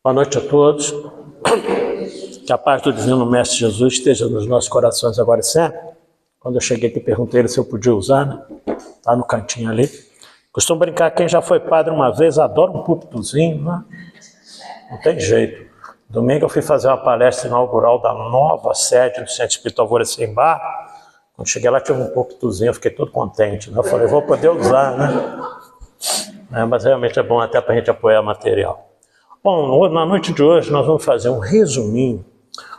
Boa noite a todos. Que a paz do Divino Mestre Jesus esteja nos nossos corações agora e sempre. Quando eu cheguei aqui, perguntei ele se eu podia usar, né? Tá no cantinho ali. Costumo brincar, quem já foi padre uma vez, adora um púlpitozinho, né? Não tem jeito. Domingo eu fui fazer uma palestra inaugural da nova sede do Centro Espírita Alvorecer em Barra. Quando cheguei lá, tinha um púlpitozinho, eu fiquei todo contente, né? Eu falei, vou poder usar, né? Mas realmente é bom até para a gente apoiar material. Bom, na noite de hoje nós vamos fazer um resuminho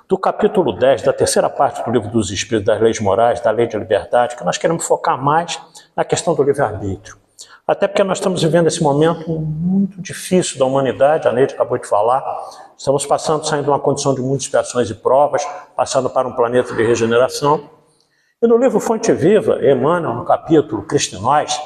do capítulo 10, da terceira parte do Livro dos Espíritos, das Leis Morais, da Lei de Liberdade, que nós queremos focar mais na questão do livre-arbítrio. Até porque nós estamos vivendo esse momento muito difícil da humanidade, a Neide acabou de falar. Estamos saindo de uma condição de muitas expiações e provas, passando para um planeta de regeneração. E no livro Fonte Viva, Emmanuel, no capítulo Cristo em Nós,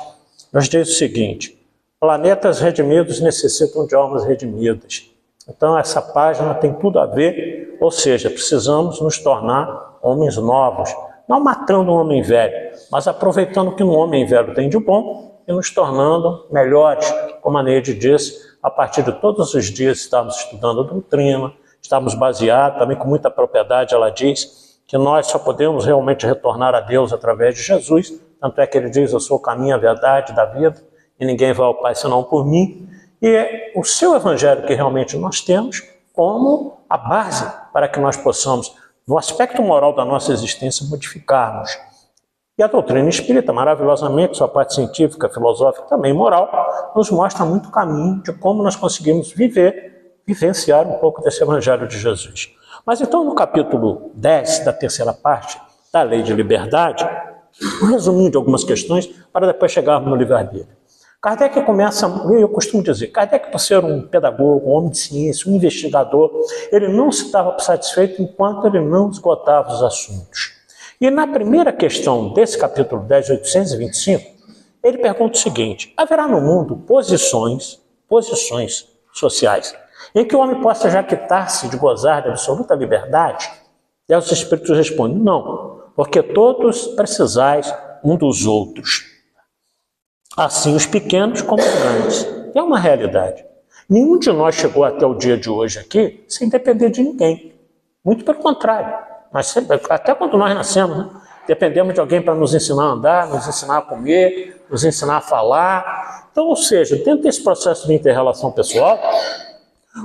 nos diz o seguinte: planetas redimidos necessitam de almas redimidas. Então essa página tem tudo a ver, ou seja, precisamos nos tornar homens novos, não matando um homem velho, mas aproveitando o que um homem velho tem de bom e nos tornando melhores, como a Neide disse, a partir de todos os dias estamos estudando a doutrina, estamos baseados, também com muita propriedade ela diz, que nós só podemos realmente retornar a Deus através de Jesus, tanto é que ele diz, eu sou o caminho, a verdade da vida, e ninguém vai ao Pai senão por mim, e é o seu evangelho que realmente nós temos como a base para que nós possamos, no aspecto moral da nossa existência, modificarmos. E a doutrina espírita, maravilhosamente, sua parte científica, filosófica, também moral, nos mostra muito caminho de como nós conseguimos vivenciar um pouco desse evangelho de Jesus. Mas então, no capítulo 10 da terceira parte da Lei de Liberdade, um resuminho de algumas questões para depois chegarmos no livre-arbítrio. Kardec começa, eu costumo dizer, Kardec, por ser um pedagogo, um homem de ciência, um investigador, ele não se dava satisfeito enquanto ele não esgotava os assuntos. E na primeira questão desse capítulo 10, 825, ele pergunta o seguinte: haverá no mundo posições sociais em que o homem possa jactar-se de gozar de absoluta liberdade? E aí os espíritos respondem, não, porque todos precisais um dos outros. Assim os pequenos como os grandes. É uma realidade. Nenhum de nós chegou até o dia de hoje aqui sem depender de ninguém. Muito pelo contrário. Nós sempre, até quando nós nascemos, né, dependemos de alguém para nos ensinar a andar, nos ensinar a comer, nos ensinar a falar. Então, ou seja, dentro desse processo de inter-relação pessoal,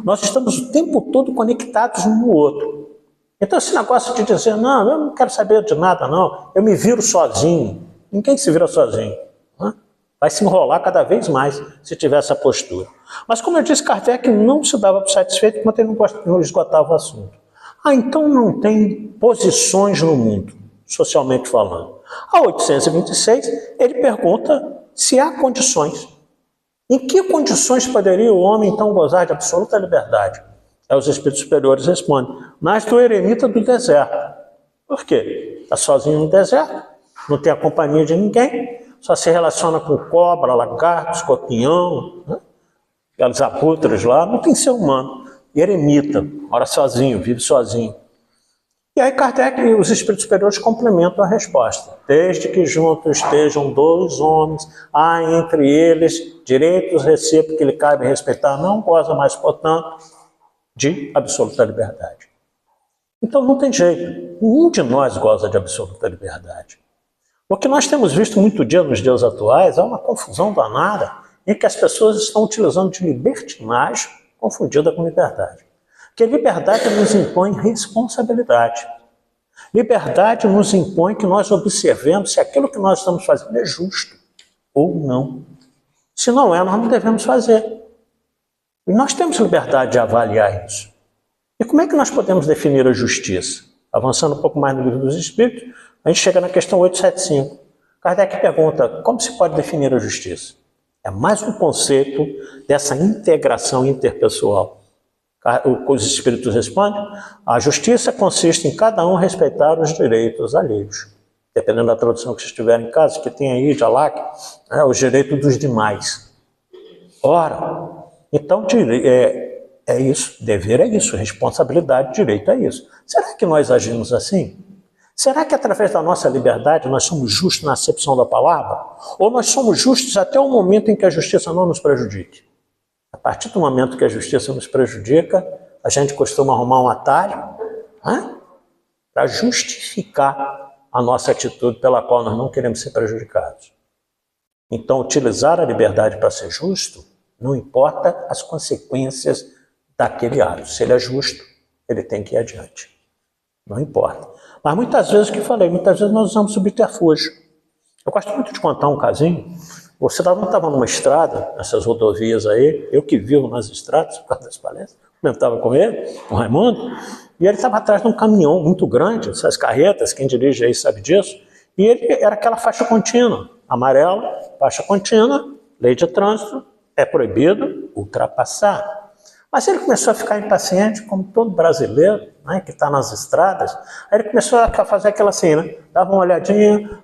nós estamos o tempo todo conectados um no outro. Então esse negócio de dizer, não, eu não quero saber de nada não, eu me viro sozinho. Ninguém se vira sozinho. Né? Vai se enrolar cada vez mais se tiver essa postura. Mas como eu disse, Kardec não se dava satisfeito enquanto ele não esgotava o assunto. Então não tem posições no mundo, socialmente falando. A 826, ele pergunta se há condições. Em que condições poderia o homem então gozar de absoluta liberdade? Aí os espíritos superiores respondem, nas do eremita do deserto. Por quê? Está sozinho no deserto, não tem a companhia de ninguém, só se relaciona com cobra, lagarto, escorpião, né? Aqueles abutres lá, não tem ser humano. Eremita, mora sozinho, vive sozinho. E aí Kardec e os espíritos superiores complementam a resposta. Desde que juntos estejam dois homens, há entre eles direitos recíprocos que lhe cabe respeitar, não goza mais, portanto, de absoluta liberdade. Então não tem jeito, nenhum de nós goza de absoluta liberdade. O que nós temos visto muito nos dias atuais é uma confusão danada em que as pessoas estão utilizando de libertinagem confundida com liberdade. Porque liberdade nos impõe responsabilidade. Liberdade nos impõe que nós observemos se aquilo que nós estamos fazendo é justo ou não. Se não é, nós não devemos fazer. E nós temos liberdade de avaliar isso. E como é que nós podemos definir a justiça? Avançando um pouco mais no Livro dos Espíritos, a gente chega na questão 875. Kardec pergunta, como se pode definir a justiça? É mais um conceito dessa integração interpessoal. Os espíritos respondem, a justiça consiste em cada um respeitar os direitos alheios. Dependendo da tradução que vocês tiverem em casa, que tem aí, Jalak, os direitos dos demais. Ora, então é isso, dever é isso, responsabilidade, direito é isso. Será que nós agimos assim? Será que através da nossa liberdade nós somos justos na acepção da palavra? Ou nós somos justos até o momento em que a justiça não nos prejudique? partir do momento que a justiça nos prejudica, a gente costuma arrumar um atalho, né, para justificar a nossa atitude pela qual nós não queremos ser prejudicados. Então, utilizar a liberdade para ser justo, não importa as consequências daquele ato. Se ele é justo, ele tem que ir adiante. Não importa. Mas muitas vezes, o que eu falei, muitas vezes nós usamos subterfúgio. Eu gosto muito de contar um casinho. O cidadão estava numa estrada, nessas rodovias aí, eu que vivo nas estradas, por causa das palestras, comentava com ele, com o Raimundo, e ele estava atrás de um caminhão muito grande, essas carretas, quem dirige aí sabe disso, e ele era aquela faixa contínua, amarela, faixa contínua, lei de trânsito, é proibido ultrapassar. Mas ele começou a ficar impaciente, como todo brasileiro, né, que está nas estradas. Aí ele começou a fazer aquela assim, né? Dava uma olhadinha,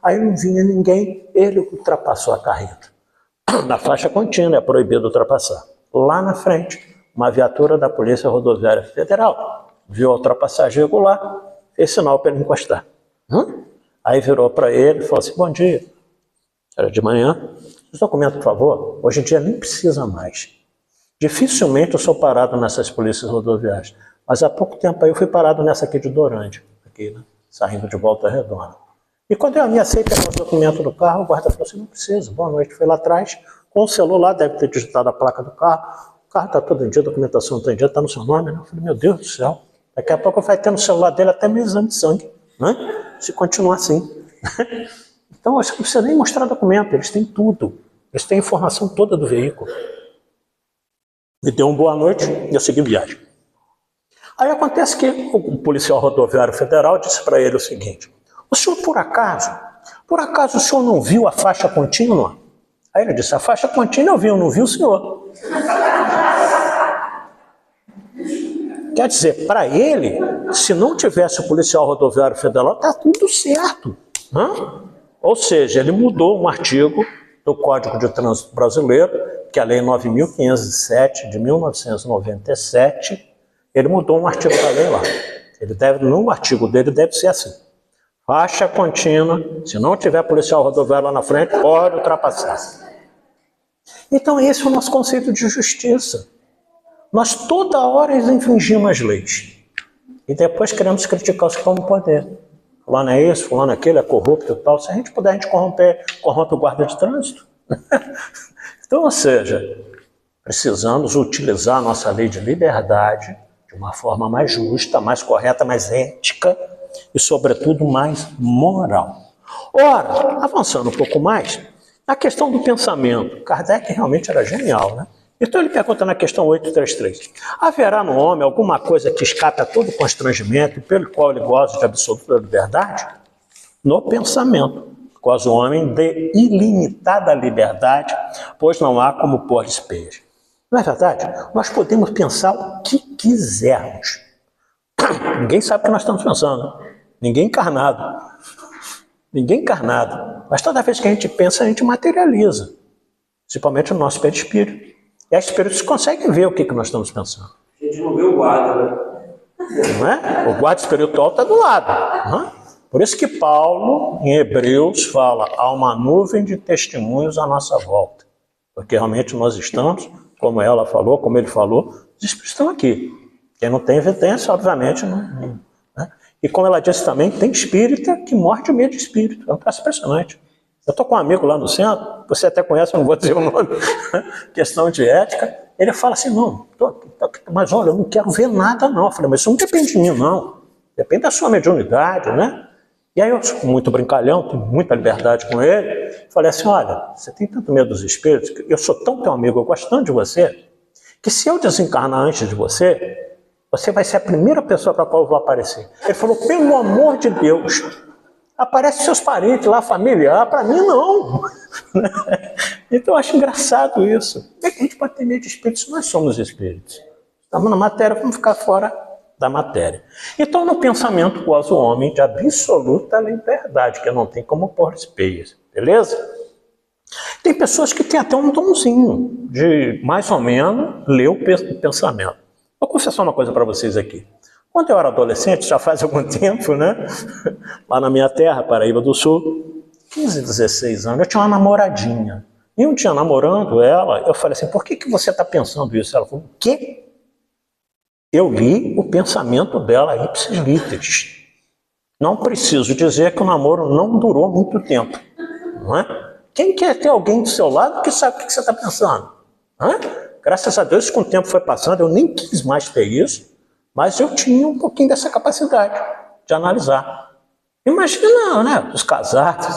aí não vinha ninguém, ele ultrapassou a carreta. Na faixa contínua é proibido ultrapassar. Lá na frente, uma viatura da Polícia Rodoviária Federal viu a ultrapassagem irregular, fez sinal para ele encostar. Aí virou para ele e falou assim, bom dia. Era de manhã. Os documentos, por favor. Hoje em dia nem precisa mais. Dificilmente eu sou parado nessas polícias rodoviárias, mas há pouco tempo aí eu fui parado nessa aqui de Dorândia, aqui, né, saindo de Volta Redonda. E quando eu ameacei pegar os documentos do carro, o guarda falou assim, não precisa, boa noite. Foi lá atrás, com o celular, deve ter digitado a placa do carro, o carro está todo em dia, a documentação está em dia, está no seu nome, né? Eu falei, meu Deus do céu, daqui a pouco vai ter no celular dele até meu exame de sangue, né? Se continuar assim. Então, você não precisa nem mostrar documento, eles têm tudo, eles têm a informação toda do veículo. Me deu uma boa noite e eu segui viagem. Aí acontece que o policial rodoviário federal disse para ele o seguinte, o senhor por acaso o senhor não viu a faixa contínua? Aí ele disse, a faixa contínua eu vi, eu não vi o senhor. Quer dizer, para ele, se não tivesse o policial rodoviário federal, está tudo certo. Ou seja, ele mudou um artigo do Código de Trânsito Brasileiro, que é a Lei 9.507 de 1997, ele mudou um artigo da lei lá. Ele deve, no artigo dele deve ser assim, faixa contínua, se não tiver policial rodoviário lá na frente, pode ultrapassar. Então esse é o nosso conceito de justiça. Nós toda hora infringimos as leis. E depois queremos criticar os que estão no poder. Fulano é isso, fulano é aquele, é corrupto e tal. Se a gente puder, a gente corrompe o guarda de trânsito. Então, ou seja, precisamos utilizar a nossa lei de liberdade de uma forma mais justa, mais correta, mais ética e, sobretudo, mais moral. Ora, avançando um pouco mais, a questão do pensamento. Kardec realmente era genial, né? Então ele pergunta na questão 833, haverá no homem alguma coisa que escape a todo constrangimento e pelo qual ele goza de absoluta liberdade? No pensamento. Goza o homem de ilimitada liberdade, pois não há como pôr despejo. Não é verdade? Nós podemos pensar o que quisermos. Ninguém sabe o que nós estamos pensando. Ninguém encarnado. Ninguém encarnado. Mas toda vez que a gente pensa, a gente materializa. Principalmente no nosso perispírito. E as espíritos conseguem ver o que nós estamos pensando. A gente não vê o guarda, né? Não é? O guarda espiritual está do lado. Não é? Por isso que Paulo, em Hebreus, fala, há uma nuvem de testemunhos à nossa volta. Porque realmente nós estamos, como ela falou, como ele falou, os espíritos estão aqui. Quem não tem evidência, obviamente, não. Né? E como ela disse também, tem espírita que morre de medo de espírito. É um troço impressionante. Eu estou com um amigo lá no centro, você até conhece, eu não vou dizer o nome, questão de ética. Ele fala assim, não, mas olha, eu não quero ver nada não. Eu falei, mas isso não depende de mim não. Depende da sua mediunidade, né? E aí eu sou muito brincalhão, tenho muita liberdade com ele. Falei assim, olha, você tem tanto medo dos espíritos, que eu sou tão teu amigo, eu gosto tanto de você, que se eu desencarnar antes de você, você vai ser a primeira pessoa para a qual eu vou aparecer. Ele falou, pelo amor de Deus, aparece seus parentes lá, familiar, para mim não. Então eu acho engraçado isso. A gente pode ter medo de espíritos, nós somos espíritos. Estamos na matéria, vamos ficar fora da matéria. Então, no pensamento, goza o homem de absoluta liberdade, que não tem como pôr espeias, beleza? Tem pessoas que têm até um donzinho de, mais ou menos, ler o pensamento. Vou confessar uma coisa para vocês aqui. Quando eu era adolescente, já faz algum tempo, né? Lá na minha terra, Paraíba do Sul, 15, 16 anos, eu tinha uma namoradinha. E um dia, namorando ela, eu falei assim, por que você está pensando isso? Ela falou, o quê? Eu li o pensamento dela, ipsis literis. Não preciso dizer que o namoro não durou muito tempo. Não é? Quem quer ter alguém do seu lado que sabe o que você está pensando? Não é? Graças a Deus, com o tempo foi passando, eu nem quis mais ter isso, mas eu tinha um pouquinho dessa capacidade de analisar. Imagina, né, os casados,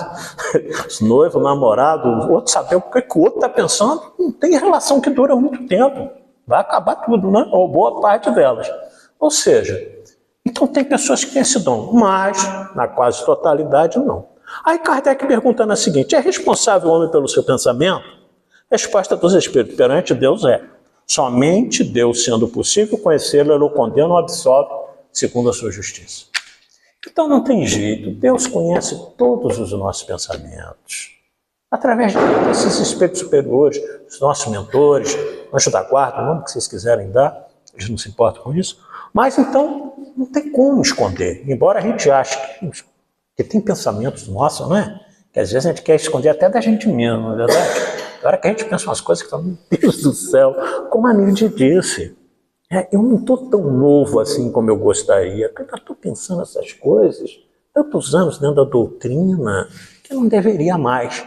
os noivos, namorados, o outro saber o que o outro está pensando, não tem relação que dura muito tempo. Vai acabar tudo, né? Ou boa parte delas. Ou seja, então tem pessoas que têm esse dom, mas na quase totalidade não. Aí Kardec pergunta na seguinte, é responsável o homem pelo seu pensamento? Resposta dos espíritos, perante Deus é. Somente Deus, sendo possível conhecê-lo, ele o condena ou absolve segundo a sua justiça. Então não tem jeito, Deus conhece todos os nossos pensamentos. Através desses espíritos superiores, os nossos mentores, anjo da guarda, o nome que vocês quiserem dar, eles não se importam com isso. Mas então não tem como esconder, embora a gente ache que tem pensamentos nossos, não é? Que às vezes a gente quer esconder até da gente mesmo, não é verdade? Agora que a gente pensa umas coisas que falam, meu Deus do céu, como a Nídia disse. Eu não estou tão novo assim como eu gostaria, eu ainda estou pensando essas coisas, tantos anos dentro da doutrina, que eu não deveria mais.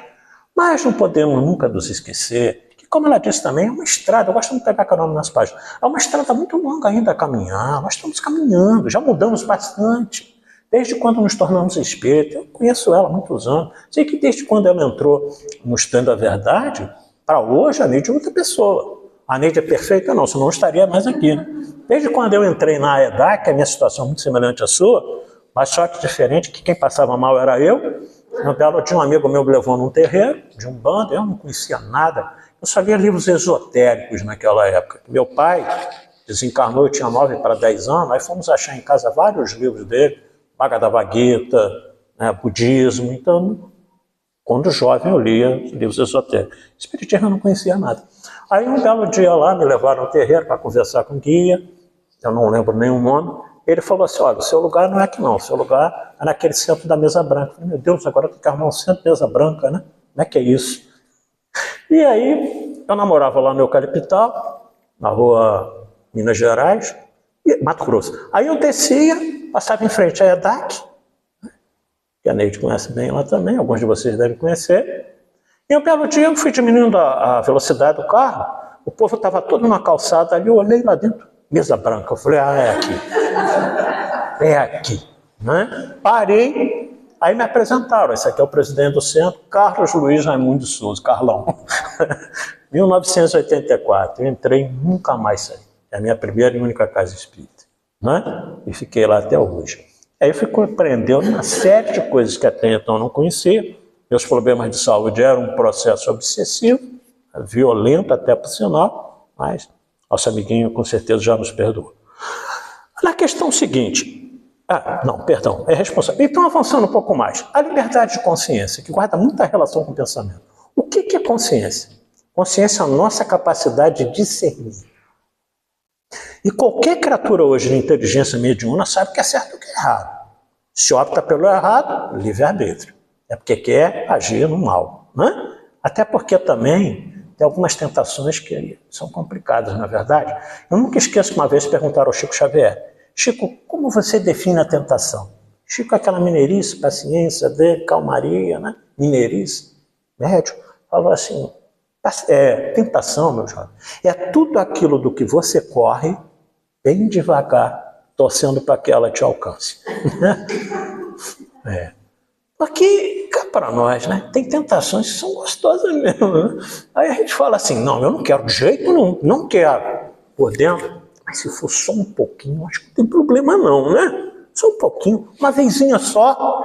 Mas não podemos nunca nos esquecer que, como ela disse também, é uma estrada, eu gosto de pegar carona nas páginas, é uma estrada muito longa ainda a caminhar, nós estamos caminhando, já mudamos bastante. Desde quando nos tornamos espíritos, eu conheço ela há muitos anos, sei que desde quando ela entrou no Estando a Verdade, para hoje a Neide é outra pessoa. A Neide é perfeita? Não, senão não estaria mais aqui. Né? Desde quando eu entrei na EDAC, a minha situação é muito semelhante à sua, mas só que diferente, que quem passava mal era eu. No belo dia um amigo meu me levou num terreiro de Umbanda, eu não conhecia nada, eu só lia livros esotéricos naquela época. Meu pai desencarnou, eu tinha 9 para 10 anos, aí fomos achar em casa vários livros dele, Bhagavad Gita, né, budismo, então, quando jovem eu lia livros esotéricos. Espiritismo eu não conhecia nada. Aí um belo dia lá, me levaram ao terreiro para conversar com o guia, eu não lembro nenhum nome, ele falou assim, olha, o seu lugar não é aqui não, o seu lugar é naquele centro da mesa branca. Eu falei, meu Deus, agora tem que arrumar um centro da mesa branca, né? Como é que é isso? E aí, eu namorava lá no Eucaliptal, na rua Minas Gerais, Mato Grosso. Aí eu descia, passava em frente à EDAC, que a Neide conhece bem lá também, alguns de vocês devem conhecer. E um belo dia eu fui diminuindo a velocidade do carro, o povo estava todo na calçada ali, eu olhei lá dentro, mesa branca, eu falei, é aqui, é aqui, né? Parei, aí me apresentaram, esse aqui é o presidente do centro, Carlos Luiz Raimundo de Souza, Carlão, 1984, eu entrei e nunca mais saí, é a minha primeira e única casa espírita, né? E fiquei lá até hoje. Aí eu fui compreendendo uma série de coisas que até então eu não conhecia. Meus problemas de saúde eram um processo obsessivo, violento até por sinal, mas nosso amiguinho com certeza já nos perdoou. Na questão seguinte, é responsável. Então, avançando um pouco mais, a liberdade de consciência, que guarda muita relação com o pensamento. O que é consciência? Consciência é a nossa capacidade de discernir. E qualquer criatura hoje de inteligência mediúna sabe que é certo e que é errado. Se opta pelo errado, livre-arbítrio. É porque quer agir no mal. Né? Até porque também tem algumas tentações que são complicadas, na verdade. Eu nunca esqueço uma vez perguntaram ao Chico Xavier, Chico, como você define a tentação? Chico, aquela mineirice, paciência, calmaria, né? Mineirice, médico, falou assim, tentação, meu jovem, é tudo aquilo do que você corre bem devagar, torcendo para que ela te alcance. Porque, cá para nós, né, tem tentações que são gostosas mesmo. Né? Aí a gente fala assim, não, eu não quero de jeito nenhum, não quero. Por dentro, mas se for só um pouquinho, acho que não tem problema não, né? Só um pouquinho, uma vezinha só.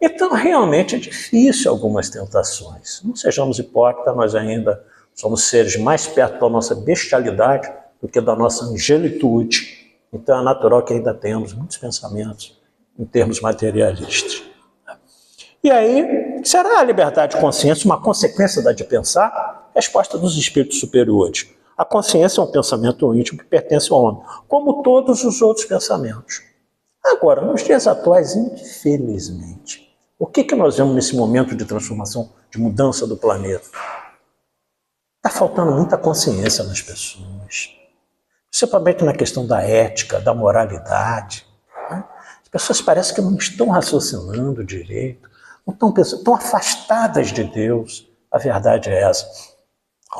Então, realmente é difícil algumas tentações. Não sejamos hipócritas, nós ainda somos seres mais perto da nossa bestialidade do que da nossa angelitude. Então é natural que ainda tenhamos muitos pensamentos em termos materialistas. E aí, será a liberdade de consciência uma consequência da de pensar? Resposta dos espíritos superiores. A consciência é um pensamento íntimo que pertence ao homem, como todos os outros pensamentos. Agora, nos dias atuais, infelizmente, O que nós vemos nesse momento de transformação, de mudança do planeta? Está faltando muita consciência nas pessoas, principalmente na questão da ética, da moralidade. Né? As pessoas parecem que não estão raciocinando direito, não estão pensando, estão afastadas de Deus. A verdade é essa.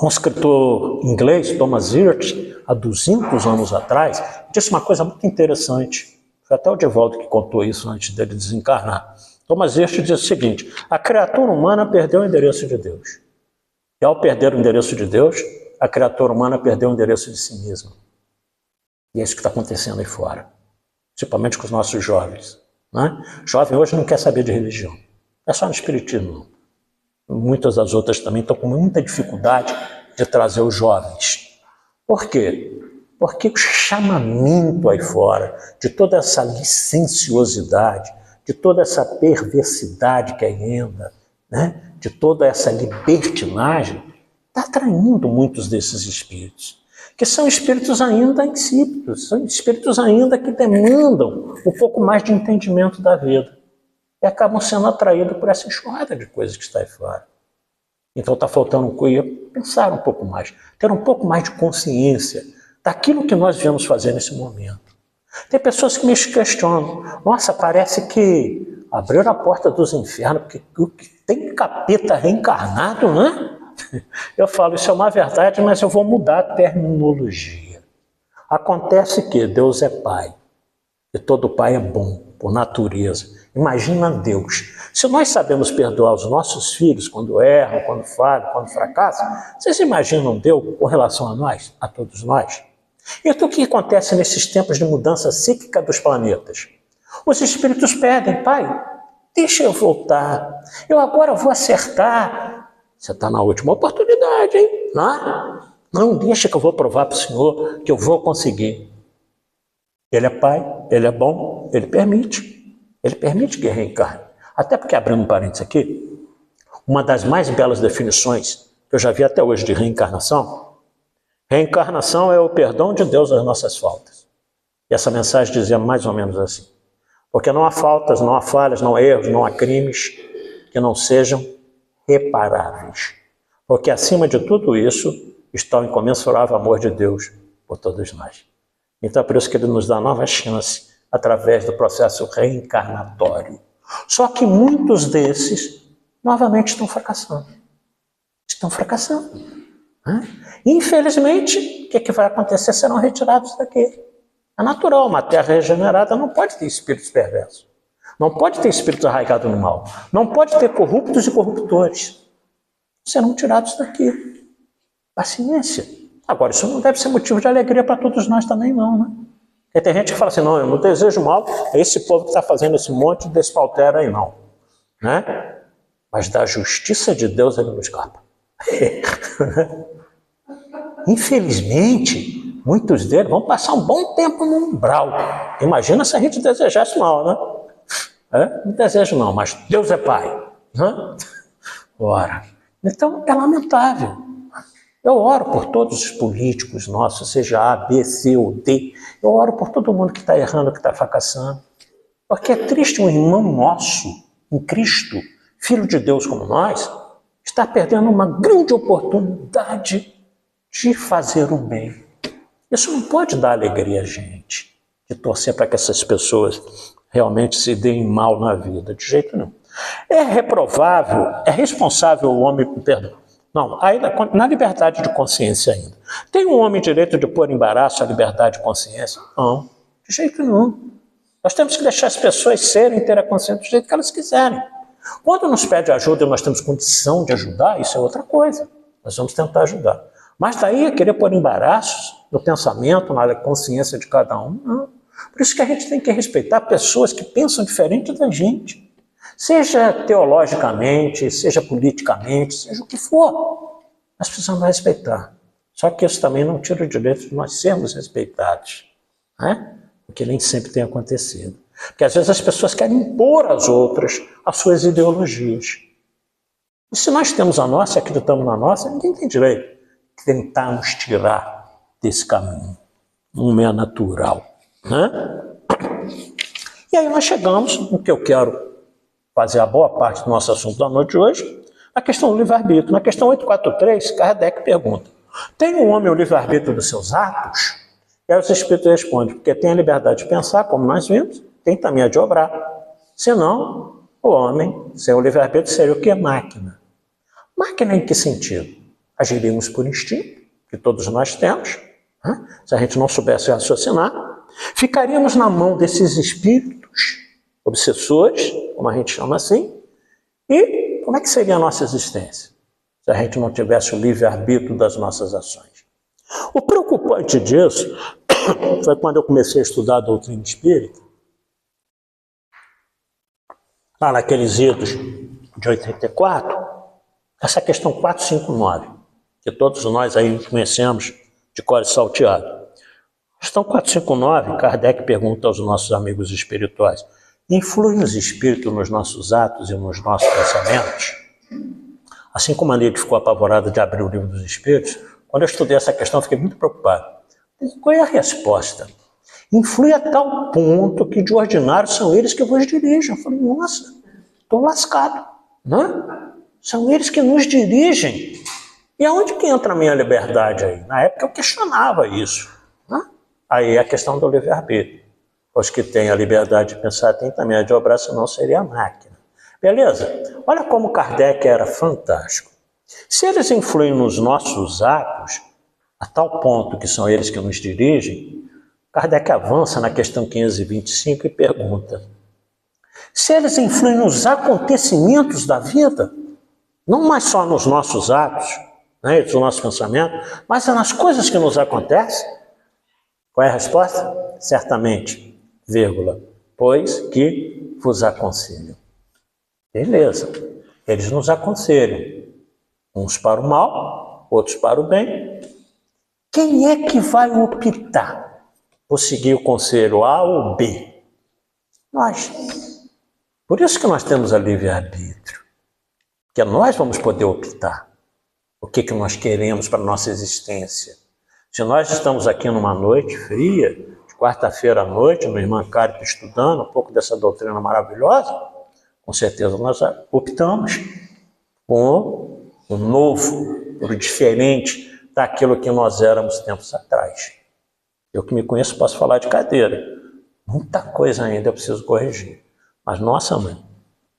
Um escritor inglês, Thomas Hirsch, há 200 anos atrás, disse uma coisa muito interessante. Foi até o Divaldo que contou isso antes dele desencarnar. Thomas Hirsch diz o seguinte: a criatura humana perdeu o endereço de Deus. E ao perder o endereço de Deus, a criatura humana perdeu o endereço de si mesma. E é isso que está acontecendo aí fora. Principalmente com os nossos jovens. Né? O jovem hoje não quer saber de religião. Não é só no espiritismo, não. Muitas das outras também estão com muita dificuldade de trazer os jovens. Por quê? Porque o chamamento aí fora, de toda essa licenciosidade, de toda essa perversidade que aí anda, né? De toda essa libertinagem, está atraindo muitos desses espíritos, que são espíritos ainda insípidos, são espíritos ainda que demandam um pouco mais de entendimento da vida e acabam sendo atraídos por essa enxurrada de coisas que está aí fora. Então está faltando pensar um pouco mais, ter um pouco mais de consciência daquilo que nós viemos fazer nesse momento. Tem pessoas que me questionam: nossa, parece que abriram a porta dos infernos, porque tem capeta reencarnado, né? Eu falo, isso é uma verdade, mas eu vou mudar a terminologia. Acontece que Deus é Pai, e todo Pai é bom, por natureza. Imagina Deus. Se nós sabemos perdoar os nossos filhos quando erram, quando falham, quando fracassam, vocês imaginam Deus com relação a nós, a todos nós? Então o que acontece nesses tempos de mudança cíclica dos planetas? Os espíritos pedem: Pai, deixa eu voltar, eu agora vou acertar. Você está na última oportunidade, hein? Não, deixa que eu vou provar para o Senhor que eu vou conseguir. Ele é Pai, Ele é bom, Ele permite que reencarne. Até porque, abrindo um parênteses aqui, uma das mais belas definições que eu já vi até hoje de reencarnação é o perdão de Deus às nossas faltas. E essa mensagem dizia mais ou menos assim: porque não há faltas, não há falhas, não há erros, não há crimes que não sejam reparáveis. Porque acima de tudo isso está o incomensurável amor de Deus por todos nós. Então é por isso que Ele nos dá nova chance através do processo reencarnatório. Só que muitos desses novamente estão fracassando. Infelizmente, o que vai acontecer? Serão retirados daqui. É natural, uma terra regenerada não pode ter espíritos perversos. Não pode ter espíritos arraigados no mal. Não pode ter corruptos e corruptores. Serão tirados daqui. Paciência. Agora, isso não deve ser motivo de alegria para todos nós também, não, né? Porque tem gente que fala assim: não, eu não desejo mal, é esse povo que está fazendo esse monte de despautério aí, não. Né? Mas da justiça de Deus ele não escapa. Infelizmente, muitos deles vão passar um bom tempo no umbral. Imagina se a gente desejasse mal, né? Não desejo não, mas Deus é Pai. Né? Ora, então é lamentável. Eu oro por todos os políticos nossos, seja A, B, C ou D. Eu oro por todo mundo que está errando, que está fracassando. Porque é triste um irmão nosso, em Cristo, filho de Deus como nós, estar perdendo uma grande oportunidade de fazer o bem. Isso não pode dar alegria a gente, de torcer para que essas pessoas realmente se deem mal na vida, de jeito nenhum. É reprovável, é responsável o homem, perdão, não, ainda na liberdade de consciência ainda. Tem um homem direito de pôr em embaraço a liberdade de consciência? Não, de jeito nenhum. Nós temos que deixar as pessoas serem, ter a consciência do jeito que elas quiserem. Quando nos pede ajuda e nós temos condição de ajudar, isso é outra coisa. Nós vamos tentar ajudar. Mas daí a querer pôr embaraços no pensamento, na consciência de cada um, não. Por isso que a gente tem que respeitar pessoas que pensam diferente da gente. Seja teologicamente, seja politicamente, seja o que for. Nós precisamos respeitar. Só que isso também não tira o direito de nós sermos respeitados. Né? Porque nem sempre tem acontecido. Porque às vezes as pessoas querem impor às outras as suas ideologias. E se nós temos a nossa, acreditamos na nossa, ninguém tem direito de tentar nos tirar desse caminho. Não é natural. Né? E aí nós chegamos no que eu quero fazer a boa parte do nosso assunto da noite de hoje, a questão do livre-arbítrio. Na questão 843, Kardec pergunta: tem o homem o livre-arbítrio dos seus atos? E aí os espíritos respondem: porque tem a liberdade de pensar, como nós vimos, tem também a de obrar. Senão, o homem, sem o livre-arbítrio, seria o que? Máquina. Máquina em que sentido? Agiríamos por instinto, que todos nós temos, né? Se a gente não soubesse raciocinar, ficaríamos na mão desses espíritos obsessores, como a gente chama assim, e como é que seria a nossa existência se a gente não tivesse o livre-arbítrio das nossas ações? O preocupante disso foi quando eu comecei a estudar a doutrina espírita, lá naqueles idos de 84, essa questão 459, que todos nós aí conhecemos de cor salteado. Questão 459, Kardec pergunta aos nossos amigos espirituais: influem os espíritos nos nossos atos e nos nossos pensamentos? Assim como a Neide ficou apavorada de abrir o livro dos espíritos, quando eu estudei essa questão eu fiquei muito preocupado. Qual é a resposta? Influi a tal ponto que de ordinário são eles que vos dirigem. Eu falei: nossa, estou lascado, né? São eles que nos dirigem. E aonde que entra a minha liberdade aí? Na época eu questionava isso, né? Aí a questão do livre-arbítrio. Os que têm a liberdade de pensar têm também a de obrar, senão seria a máquina. Beleza? Olha como Kardec era fantástico. Se eles influem nos nossos atos, a tal ponto que são eles que nos dirigem, Kardec avança na questão 525 e pergunta: se eles influem nos acontecimentos da vida, não mais só nos nossos atos, né, nos nossos pensamentos, mas nas coisas que nos acontecem, qual é a resposta? Certamente, vírgula, pois que vos aconselham. Beleza, eles nos aconselham, uns para o mal, outros para o bem. Quem é que vai optar por seguir o conselho A ou B? Nós. Por isso que nós temos a livre-arbítrio, que nós vamos poder optar o que nós queremos para a nossa existência. Se nós estamos aqui numa noite fria, de quarta-feira à noite, no Irmã Cárita estudando um pouco dessa doutrina maravilhosa, com certeza nós optamos por o novo, por o diferente daquilo que nós éramos tempos atrás. Eu que me conheço posso falar de cadeira. Muita coisa ainda eu preciso corrigir. Mas, nossa mãe,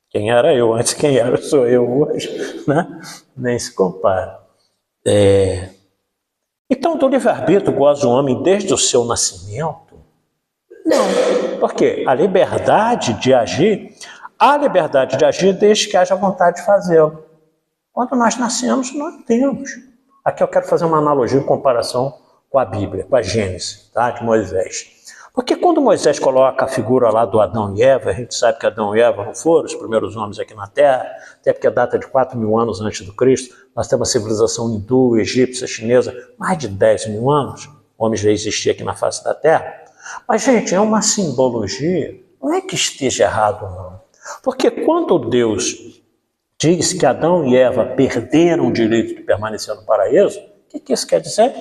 quem era eu antes, quem era sou eu hoje, né? Nem se compara. Então, do livre-arbítrio goza o homem desde o seu nascimento? Não. Por quê? A liberdade de agir desde que haja vontade de fazê-lo. Quando nós nascemos, nós temos. Aqui eu quero fazer uma analogia em comparação com a Bíblia, com a Gênesis, tá? De Moisés. Porque quando Moisés coloca a figura lá do Adão e Eva, a gente sabe que Adão e Eva não foram os primeiros homens aqui na Terra, até porque data de 4.000 anos antes do Cristo. Nós temos a civilização hindu, egípcia, chinesa, mais de 10.000 anos. Homens já existiam aqui na face da Terra. Mas, gente, é uma simbologia. Não é que esteja errado, não. Porque quando Deus diz que Adão e Eva perderam o direito de permanecer no paraíso, o que isso quer dizer?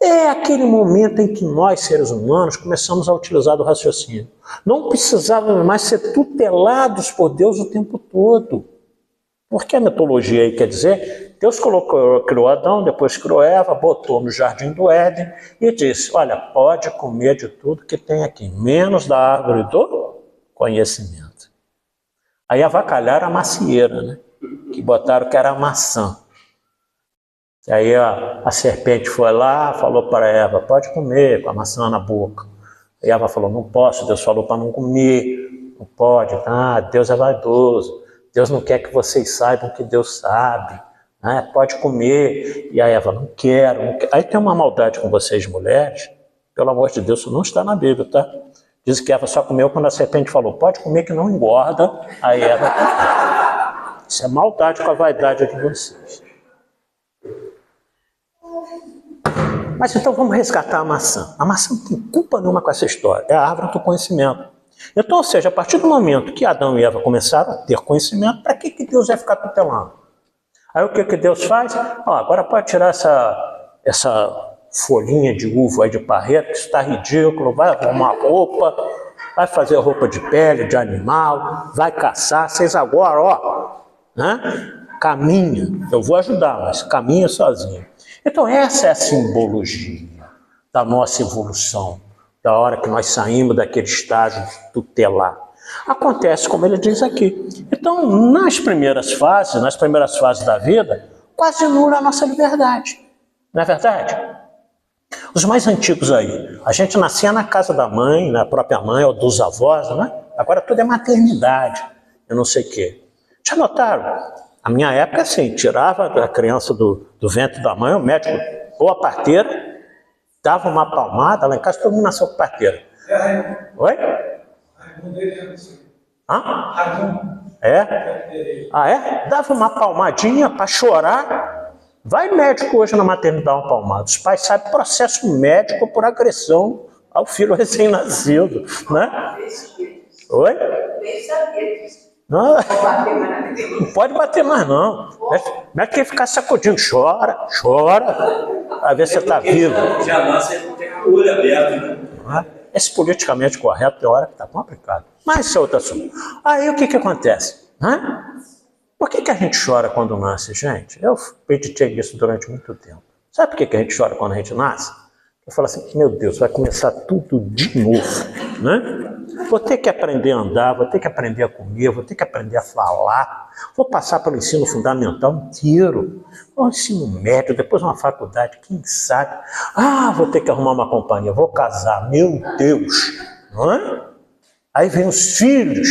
É aquele momento em que nós, seres humanos, começamos a utilizar do raciocínio. Não precisávamos mais ser tutelados por Deus o tempo todo. Porque a mitologia aí quer dizer, Deus criou Adão, depois criou Eva, botou no jardim do Éden e disse: olha, pode comer de tudo que tem aqui, menos da árvore do conhecimento. Aí avacalharam a macieira, né? Que botaram que era a maçã. E aí a serpente foi lá, falou para Eva: pode comer, com a maçã na boca. E Eva falou: não posso, Deus falou para não comer, não pode. Ah, Deus é vaidoso, Deus não quer que vocês saibam que Deus sabe, né? Pode comer. E a Eva: não quero, não quero. Aí tem uma maldade com vocês mulheres, pelo amor de Deus, isso não está na Bíblia, tá? Diz que Eva só comeu quando a serpente falou: pode comer que não engorda. Aí Eva: isso é maldade com a vaidade de vocês. Mas então vamos resgatar a maçã. A maçã não tem culpa nenhuma com essa história. É a árvore do conhecimento. Então, ou seja, a partir do momento que Adão e Eva começaram a ter conhecimento, para que Deus vai ficar tutelando? Aí o que Deus faz? Agora pode tirar essa folhinha de uva aí de parreira, que isso está ridículo, vai arrumar roupa, vai fazer roupa de pele, de animal, vai caçar. Vocês agora, ó, né? Caminha. Eu vou ajudar, mas caminha sozinho. Então essa é a simbologia da nossa evolução, da hora que nós saímos daquele estágio tutelar. Acontece como ele diz aqui. Então, nas primeiras fases da vida, quase nula a nossa liberdade. Não é verdade? Os mais antigos aí, a gente nascia na casa da mãe, na própria mãe ou dos avós, né? Agora tudo é maternidade, eu não sei o quê. Já notaram? A minha época, assim, tirava a criança do ventre da mãe, o médico ou a parteira, dava uma palmada, lá em casa todo mundo nasceu com parteira. Oi? Hã? É? Ah, é? Dava uma palmadinha para chorar. Vai médico hoje na maternidade dar uma palmada. Os pais sabem processo médico por agressão ao filho recém-nascido, né? Oi? Não, não pode bater mais, não. Não é que ficar sacudindo. Chora, a ver se você está vivo. Já nasce com o olho aberto, né? Esse politicamente correto tem hora que está complicado. Mas isso é outro assunto. Aí o que acontece? Por que a gente chora quando nasce, gente? Eu meditei nisso durante muito tempo. Sabe por que a gente chora quando a gente nasce? Eu falo assim, meu Deus, vai começar tudo de novo, né? Vou ter que aprender a andar, vou ter que aprender a comer, vou ter que aprender a falar, vou passar pelo ensino fundamental inteiro, o ensino médio, depois uma faculdade, quem sabe? Vou ter que arrumar uma companhia, vou casar, meu Deus, não é? Aí vem os filhos,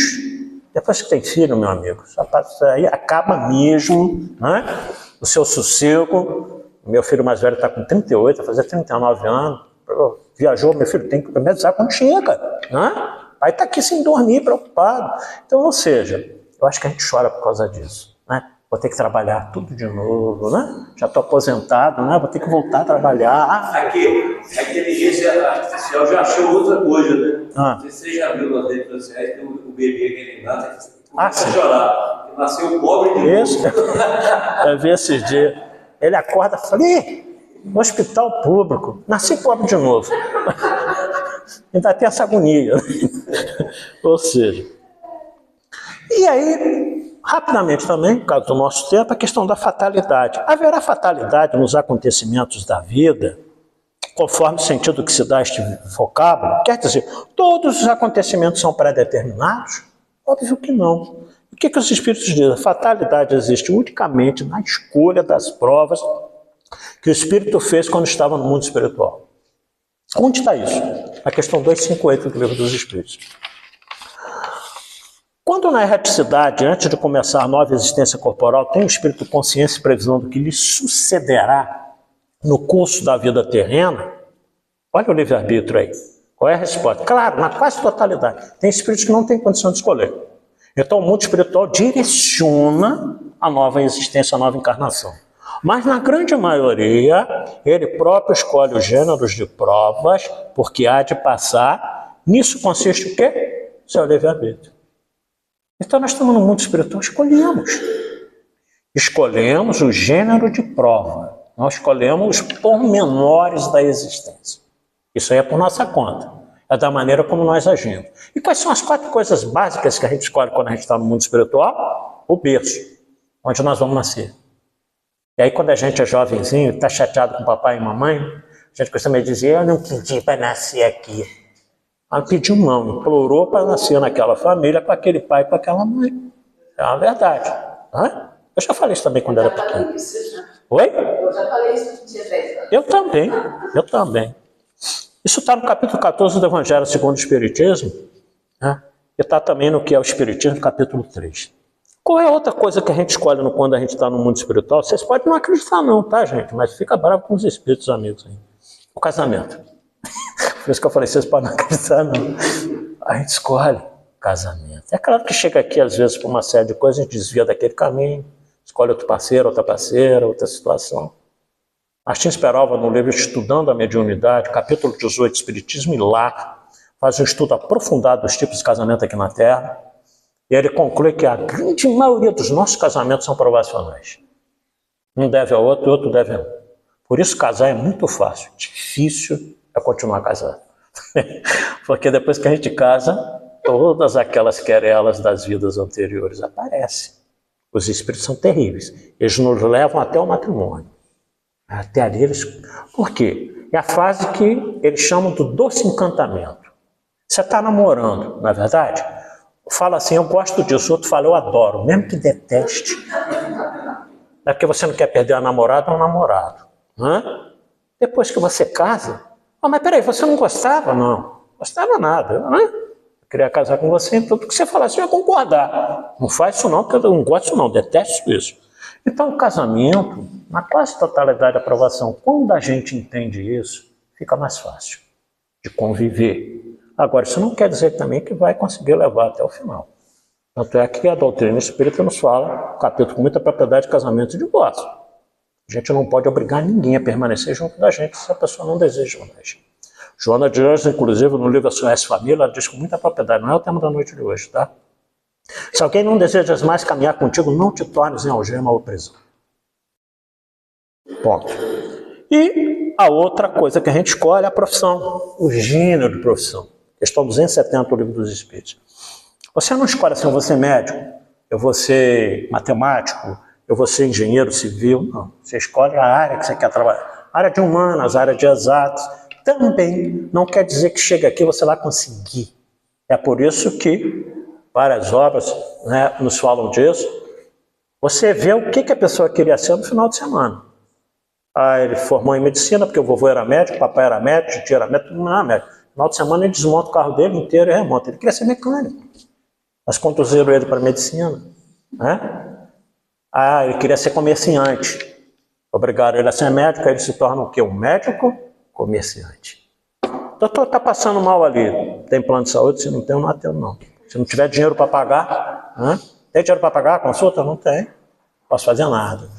depois que tem filho, meu amigo, aí acaba mesmo, né? O seu sossego. Meu filho mais velho está com 38, vai fazer 39 anos, viajou, meu filho tem que me avisar quando chega, né? Aí está aqui sem dormir, preocupado. Então, ou seja, eu acho que a gente chora por causa disso, né? Vou ter que trabalhar tudo de novo, né? Já estou aposentado, né? Vou ter que voltar a trabalhar. Aqui, a inteligência artificial já achou outra coisa, né? Não sei se você já viu nas redes sociais, tem o bebê que ele nasce, começa a chorar. Ele nasceu pobre de isso. Eu vi esses dias. Ele acorda e fala, no hospital público, nasci pobre de novo. Ainda tem essa agonia. Ou seja, e aí, rapidamente também, por causa do nosso tempo, a questão da fatalidade. Haverá fatalidade nos acontecimentos da vida, conforme o sentido que se dá a este vocábulo? Quer dizer, todos os acontecimentos são pré-determinados? Óbvio que não. O que os espíritos dizem? A fatalidade existe unicamente na escolha das provas que o espírito fez quando estava no mundo espiritual. Onde está isso? A questão 258 do Livro dos Espíritos. Quando na erraticidade, antes de começar a nova existência corporal, tem o espírito consciência e previsão do que lhe sucederá no curso da vida terrena, olha o livre-arbítrio aí. Qual é a resposta? Claro, na quase totalidade. Tem espíritos que não têm condição de escolher. Então o mundo espiritual direciona a nova existência, a nova encarnação. Mas na grande maioria, ele próprio escolhe os gêneros de provas, porque há de passar. Nisso consiste o quê? Seu livre-arbítrio. Então nós estamos no mundo espiritual, escolhemos o gênero de prova. Nós escolhemos os pormenores da existência. Isso aí é por nossa conta. É da maneira como nós agimos. E quais são as 4 coisas básicas que a gente escolhe quando a gente está no mundo espiritual? O berço, onde nós vamos nascer. E aí quando a gente é jovenzinho, está chateado com papai e mamãe, a gente costuma dizer, eu não pedi para nascer aqui. Não pediu não, implorou para nascer naquela família, com aquele pai e com aquela mãe. É uma verdade. Eu já falei isso também quando era pequeno. Oi? Eu já falei isso quando tinha 10 anos. Eu também. Isso está no capítulo 14 do Evangelho segundo o Espiritismo, né? E está também no que é o Espiritismo, capítulo 3. Qual é a outra coisa que a gente escolhe quando a gente está no mundo espiritual? Vocês podem não acreditar não, tá, gente? Mas fica bravo com os espíritos amigos aí. O casamento. Por isso que eu falei, vocês podem não acreditar não. A gente escolhe o casamento. É claro que chega aqui, às vezes, por uma série de coisas, a gente desvia daquele caminho, escolhe outro parceiro, outra parceira, outra situação. Martins Peralva, no livro Estudando a Mediunidade, capítulo 18, Espiritismo e Lar, faz um estudo aprofundado dos tipos de casamento aqui na Terra, e ele conclui que a grande maioria dos nossos casamentos são provacionais. Um deve ao outro e o outro deve a um. Por isso casar é muito fácil, difícil é continuar casado. Porque depois que a gente casa, todas aquelas querelas das vidas anteriores aparecem. Os espíritos são terríveis. Eles nos levam até o matrimônio. Até ali eles... Por quê? É a fase que eles chamam do doce encantamento. Você está namorando, não é verdade? Fala assim, eu gosto disso. O outro fala, eu adoro. Mesmo que deteste. Não é porque você não quer perder a namorada ou um namorado. Depois que você casa... mas peraí, você não gostava? Não. Gostava nada. Eu queria casar com você, então tudo que você falasse eu ia concordar. Não faz isso não, porque eu não gosto não, detesto isso. Então o casamento, na quase totalidade da aprovação, quando a gente entende isso, fica mais fácil de conviver. Agora, isso não quer dizer também que vai conseguir levar até o final. Tanto é que a doutrina espírita nos fala, um capítulo com muita propriedade de casamento e divórcio. A gente não pode obrigar ninguém a permanecer junto da gente se a pessoa não deseja mais. Joana de Anjos, inclusive, no livro SOS Família, ela diz com muita propriedade, não é o tema da noite de hoje, tá? Se alguém não deseja mais caminhar contigo, não te tornes em algema ou prisão. Ponto. E a outra coisa que a gente escolhe é a profissão, o gênero de profissão. Questão 270 do Livro dos Espíritos. Você não escolhe assim, eu vou ser médico, eu vou ser matemático, eu vou ser engenheiro civil, não. Você escolhe a área que você quer trabalhar. Área de humanas, área de exatos. Também não quer dizer que chega aqui você vai conseguir. É por isso que várias obras, né, nos falam disso. Você vê o que a pessoa queria ser no final de semana. Ele formou em medicina porque o vovô era médico, o papai era médico, o tio era médico, não era médico. No final de semana ele desmonta o carro dele inteiro e remonta. Ele queria ser mecânico. Mas conduziram ele para a medicina. Né? Ele queria ser comerciante. Obrigaram ele a ser médico, aí ele se torna o quê? Um médico comerciante. O doutor está passando mal ali. Tem plano de saúde? Se não tem, eu não atendo não. Se não tiver dinheiro para pagar, tem dinheiro para pagar a consulta? Não tem. Não posso fazer nada.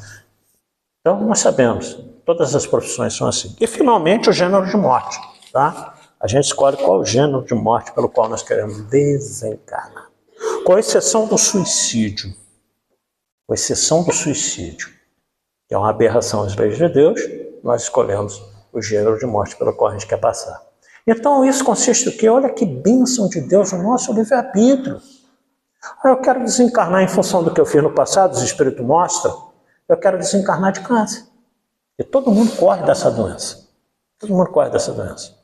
Então nós sabemos, todas as profissões são assim. E finalmente o gênero de morte. Tá? A gente escolhe qual o gênero de morte pelo qual nós queremos desencarnar. Com exceção do suicídio. Com exceção do suicídio, que é uma aberração às leis de Deus, nós escolhemos o gênero de morte pelo qual a gente quer passar. Então isso consiste em que, olha que bênção de Deus no nosso livre-arbítrio. Eu quero desencarnar em função do que eu fiz no passado, os espíritos mostram, eu quero desencarnar de câncer. E todo mundo corre dessa doença. Todo mundo corre dessa doença.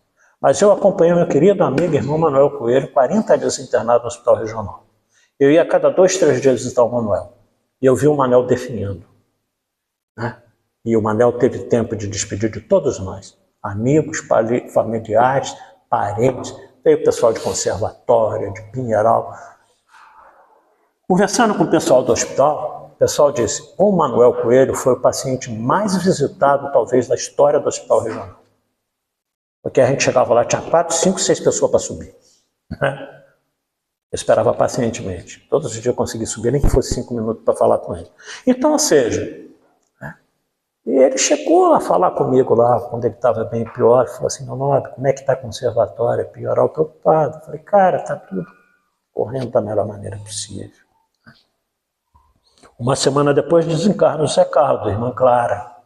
Mas eu acompanhei meu querido amigo, irmão Manuel Coelho, 40 dias internado no hospital regional. Eu ia a cada 2, 3 dias visitar o Manuel. E eu vi o Manel definhando. Né? E o Manel teve tempo de despedir de todos nós. Amigos, familiares, parentes, veio o pessoal de conservatório, de Pinheiral. Conversando com o pessoal do hospital, o pessoal disse, o Manuel Coelho foi o paciente mais visitado, talvez, da história do hospital regional. Porque a gente chegava lá, tinha 4, 5, 6 pessoas para subir. Né? Eu esperava pacientemente. Todos os dias eu consegui subir, nem que fosse 5 minutos para falar com ele. Então, ou seja, né? E ele chegou a falar comigo lá, quando ele estava bem pior, falou assim, Nobre, como é que está o conservatório? Piorar, preocupado. Eu falei, cara, está tudo correndo da melhor maneira possível. Uma semana depois desencarna o Zé Carlos, a irmã Clara.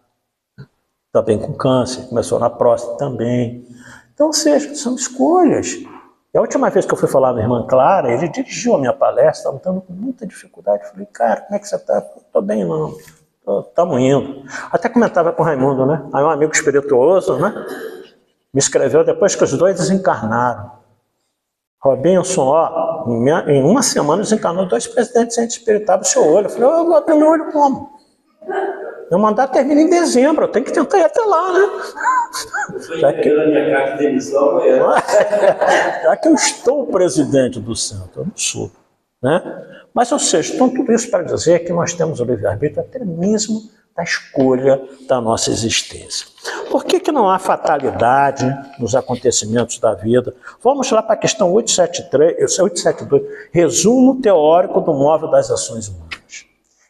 Também com câncer, começou na próstata também. Então, ou seja, são escolhas. E a última vez que eu fui falar na irmã Clara, ele dirigiu a minha palestra, estava com muita dificuldade. Eu falei, cara, como é que você está? Estou bem, não. Estamos indo. Até comentava com o Raimundo, né? Aí um amigo espirituoso, né? Me escreveu depois que os dois desencarnaram. Robinson, ó, em uma semana desencarnou 2 presidentes espirituais do seu olho. Eu falei, eu vou abrir meu olho como? Meu mandato termina em dezembro, eu tenho que tentar ir até lá, né? Já que eu estou presidente do centro, eu não sou. Né? Mas, ou seja, então tudo isso para dizer que nós temos o livre-arbítrio até mesmo da escolha da nossa existência. Por que não há fatalidade nos acontecimentos da vida? Vamos lá para a questão 872, resumo teórico do móvel das ações humanas.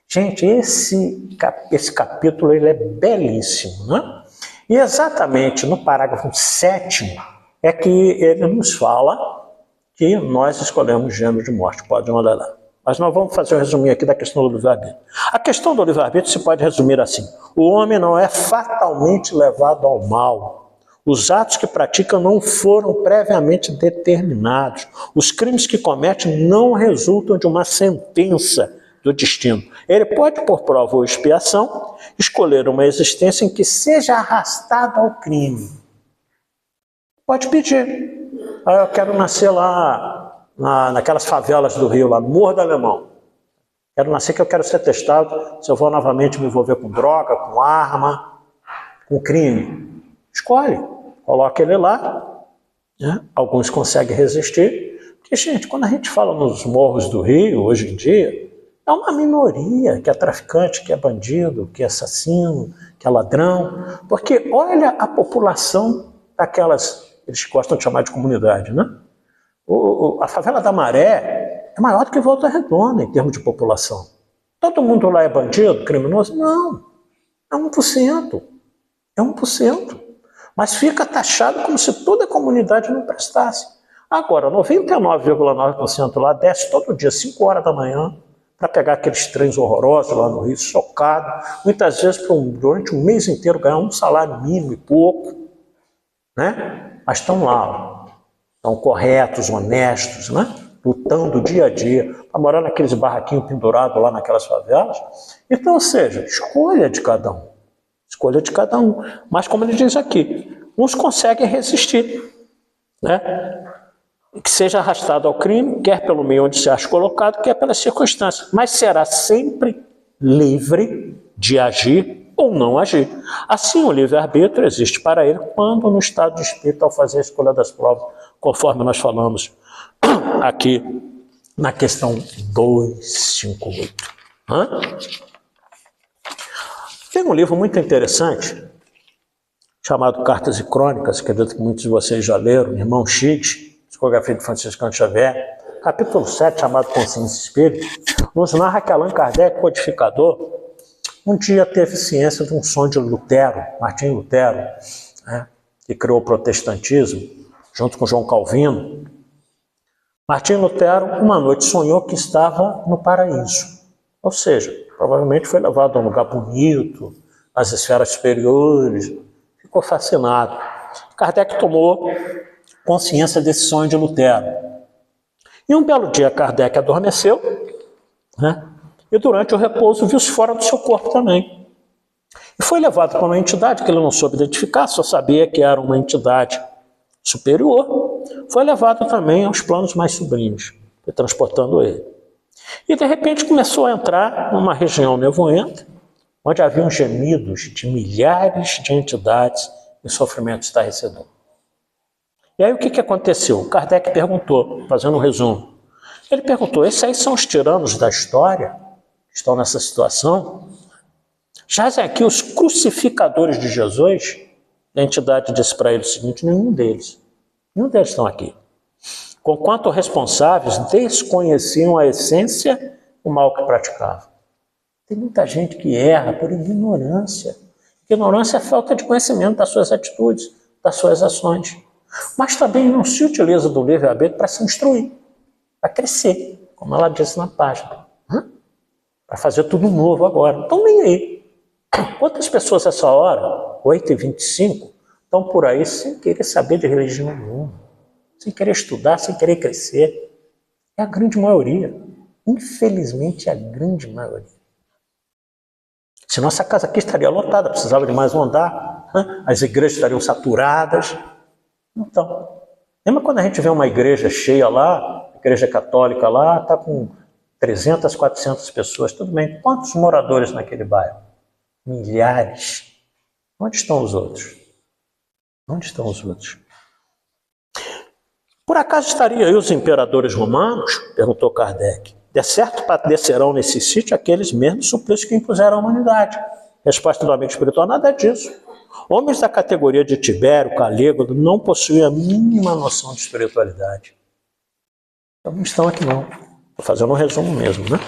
Gente, esse capítulo ele é belíssimo, né? E exatamente no parágrafo 7º é que ele nos fala que nós escolhemos gênero de morte. Pode olhar lá. Mas nós vamos fazer um resuminho aqui da questão do livre-arbítrio. A questão do livre-arbítrio se pode resumir assim. O homem não é fatalmente levado ao mal. Os atos que praticam não foram previamente determinados. Os crimes que cometem não resultam de uma sentença do destino. Ele pode, por prova ou expiação, escolher uma existência em que seja arrastado ao crime. Pode pedir. Eu quero nascer lá naquelas favelas do Rio, lá no Morro do Alemão. Quero nascer que eu quero ser testado se eu vou novamente me envolver com droga, com arma, com crime. Escolhe. Coloca ele lá. Né? Alguns conseguem resistir. Porque, gente, quando a gente fala nos morros do Rio, hoje em dia, é uma minoria que é traficante, que é bandido, que é assassino, que é ladrão. Porque olha a população daquelas, eles gostam de chamar de comunidade, né? A favela da Maré é maior do que Volta Redonda em termos de população. Todo mundo lá é bandido, criminoso? Não. É 1%. É 1%. Mas fica taxado como se toda a comunidade não prestasse. Agora, 99,9% lá desce todo dia, 5 horas da manhã, para pegar aqueles trens horrorosos lá no Rio, socado, muitas vezes durante um mês inteiro ganhar um salário mínimo e pouco, né? Mas estão lá, estão corretos, honestos, né? Lutando dia a dia, para morar naqueles barraquinhos pendurados lá naquelas favelas. Então, ou seja, escolha de cada um. Escolha de cada um. Mas, como ele diz aqui, uns conseguem resistir, né? Que seja arrastado ao crime, quer pelo meio onde se acha colocado, quer pelas circunstâncias, mas será sempre livre de agir ou não agir. Assim, o livre-arbítrio existe para ele quando no estado de espírito, ao fazer a escolha das provas, conforme nós falamos aqui na questão 258. Tem um livro muito interessante, chamado Cartas e Crônicas, que acredito que muitos de vocês já leram, Irmão X, psicografia de Franciscano Xavier, capítulo 7, chamado Consciência e Espírito, nos narra que Allan Kardec, codificador, um dia teve ciência de um sonho de Lutero, Martinho Lutero, né, que criou o protestantismo, junto com João Calvino. Martinho Lutero, uma noite, sonhou que estava no paraíso. Ou seja, provavelmente foi levado a um lugar bonito, nas esferas superiores, ficou fascinado. Kardec tomou consciência desse sonho de Lutero. E um belo dia Kardec adormeceu, né? E durante o repouso viu-se fora do seu corpo também. E foi levado para uma entidade que ele não soube identificar, só sabia que era uma entidade superior. Foi levado também aos planos mais sublimes, transportando ele. E de repente começou a entrar numa região nevoenta, onde haviam gemidos de milhares de entidades em sofrimento estarrecedor. E aí o que aconteceu? Kardec perguntou, fazendo um resumo. Ele perguntou, esses aí são os tiranos da história que estão nessa situação? Jazem aqui os crucificadores de Jesus? A entidade disse para ele o seguinte, nenhum deles estão aqui. Conquanto responsáveis desconheciam a essência do mal que praticavam. Tem muita gente que erra por ignorância. Ignorância é falta de conhecimento das suas atitudes, das suas ações. Mas também não se utiliza do livre-arbítrio para se instruir, para crescer, como ela disse na página. Para fazer tudo novo agora. Então nem aí. Quantas pessoas essa hora, 8h25, estão por aí sem querer saber de religião nenhuma, sem querer estudar, sem querer crescer? É a grande maioria. Infelizmente, é a grande maioria. Se nossa casa aqui estaria lotada, precisava de mais um andar, as igrejas estariam saturadas. Então, lembra quando a gente vê uma igreja cheia lá, igreja católica lá, está com 300, 400 pessoas, tudo bem. Quantos moradores naquele bairro? Milhares. Onde estão os outros? Onde estão os outros? Por acaso estariam aí os imperadores romanos? Perguntou Kardec. De certo padecerão nesse sítio aqueles mesmos suplícios que impuseram à humanidade. Resposta do amigo espiritual, nada disso. Homens da categoria de Tibério, Calígula, não possuem a mínima noção de espiritualidade. Então não estão aqui não. Estou fazendo um resumo mesmo, né?